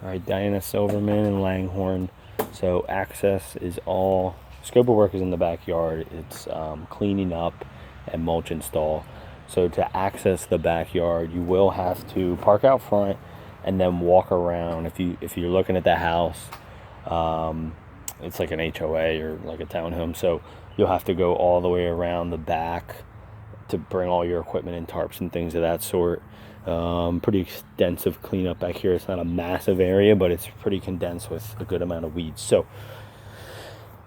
All right, Dianna Silverman and Langhorne. So access is all, scope of work is in the backyard. It's cleaning up and mulch install. So to access the backyard, you will have to park out front and then walk around. If you're looking at the house, it's like an HOA or like a townhome. So you'll have to go all the way around the back to bring all your equipment and tarps and things of that sort. Pretty extensive cleanup back here. It's not a massive area, but it's pretty condensed with a good amount of weeds. So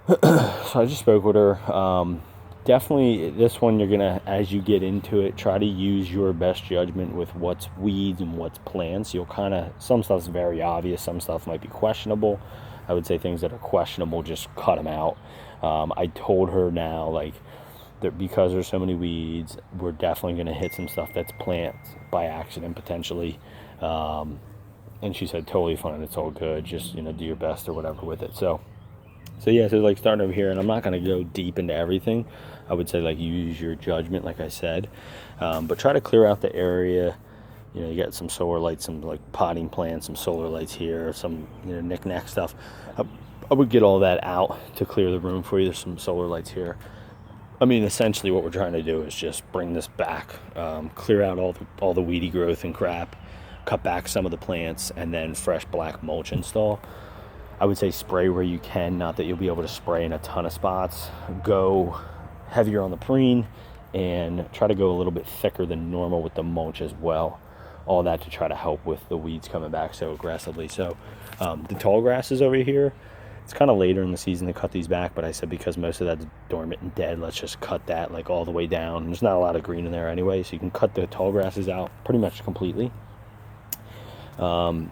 I just spoke with her. Definitely this one, you're gonna, as you get into it, try to use your best judgment with what's weeds and what's plants. You'll kind of, some stuff's very obvious, some stuff might be questionable. I would say things that are questionable, just cut them out. I told her now, like, that because there's so many weeds, we're definitely going to hit some stuff that's plants by accident potentially. And she said totally fine, it's all good, just, you know, do your best or whatever with it. So yeah, so like starting over here, and I'm not going to go deep into everything. I would say like use your judgment, like I said, but try to clear out the area. You know, you got some solar lights, some like potting plants, some solar lights here, some, you know, knick-knack stuff. I would get all that out to clear the room for you. There's some solar lights here. I mean, essentially what we're trying to do is just bring this back, clear out all the weedy growth and crap, cut back some of the plants, and then fresh black mulch install. I would say spray where you can, not that you'll be able to spray in a ton of spots. Go heavier on the preen and try to go a little bit thicker than normal with the mulch as well. All that to try to help with the weeds coming back so aggressively. So the tall grasses over here, it's kind of later in the season to cut these back, but I said because most of that's dormant and dead, let's just cut that like all the way down. There's not a lot of green in there anyway, so you can cut the tall grasses out pretty much completely.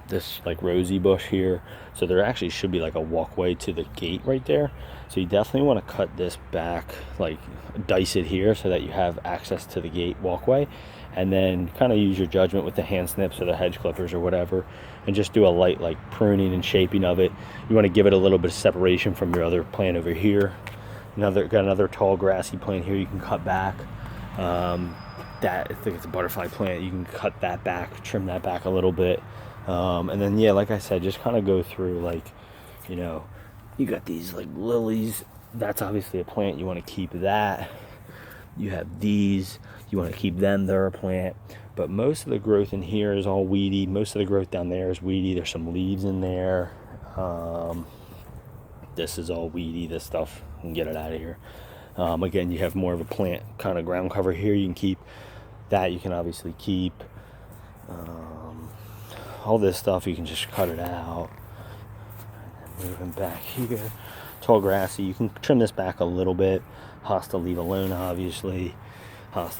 This like rosy bush here, so there actually should be like a walkway to the gate right there, so you definitely want to cut this back, like dice it here so that you have access to the gate walkway, and then kind of use your judgment with the hand snips or the hedge clippers or whatever, and just do a light like pruning and shaping of it. You want to give it a little bit of separation from your other plant over here. Got another tall grassy plant here you can cut back. That, I think it's a butterfly plant, you can cut that back, trim that back a little bit, and then yeah, like I said, just kind of go through, like, you know, you got these like lilies, that's obviously a plant, you want to keep that. You have these, you want to keep them, they're a plant, but most of the growth in here is all weedy. Most of the growth down there is weedy. There's some leaves in there. This is all weedy, this stuff, you can get it out of here. Again, you have more of a plant kind of ground cover here. You can keep that, you can obviously keep all this stuff, you can just cut it out. Moving back here, tall grassy, you can trim this back a little bit. Has to leave alone, obviously. This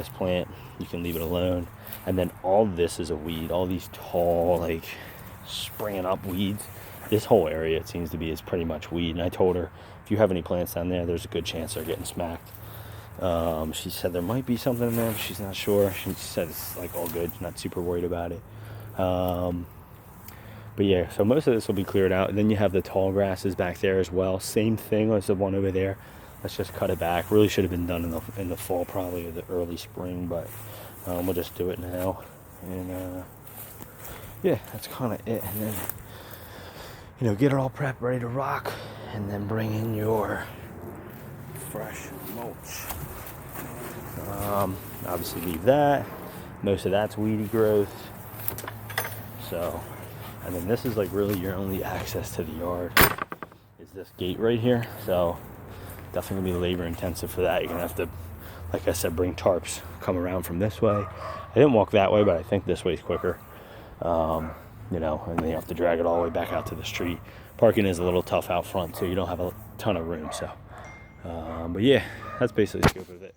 plant, you can leave it alone. And then all this is a weed, all these tall, like springing up weeds. This whole area, it seems to be, is pretty much weed. And I told her, if you have any plants down there, there's a good chance they're getting smacked. She said there might be something in there, but she's not sure. She said it's like all good, not super worried about it. But yeah, so most of this will be cleared out. And then you have the tall grasses back there as well. Same thing as the one over there. Let's just cut it back. Really should have been done in the fall, probably, or the early spring, but we'll just do it now. And yeah, that's kind of it. And then, you know, get it all prepped, ready to rock, and then bring in your fresh mulch. Obviously leave that. Most of that's weedy growth. So, and then this is like really your only access to the yard is this gate right here. So definitely gonna be labor intensive for that. You're gonna have to, like I said, bring tarps, come around from this way. I didn't walk that way, but I think this way is quicker. You know, and then you have to drag it all the way back out to the street. Parking is a little tough out front, so you don't have a ton of room. So, but yeah, that's basically the scope of it.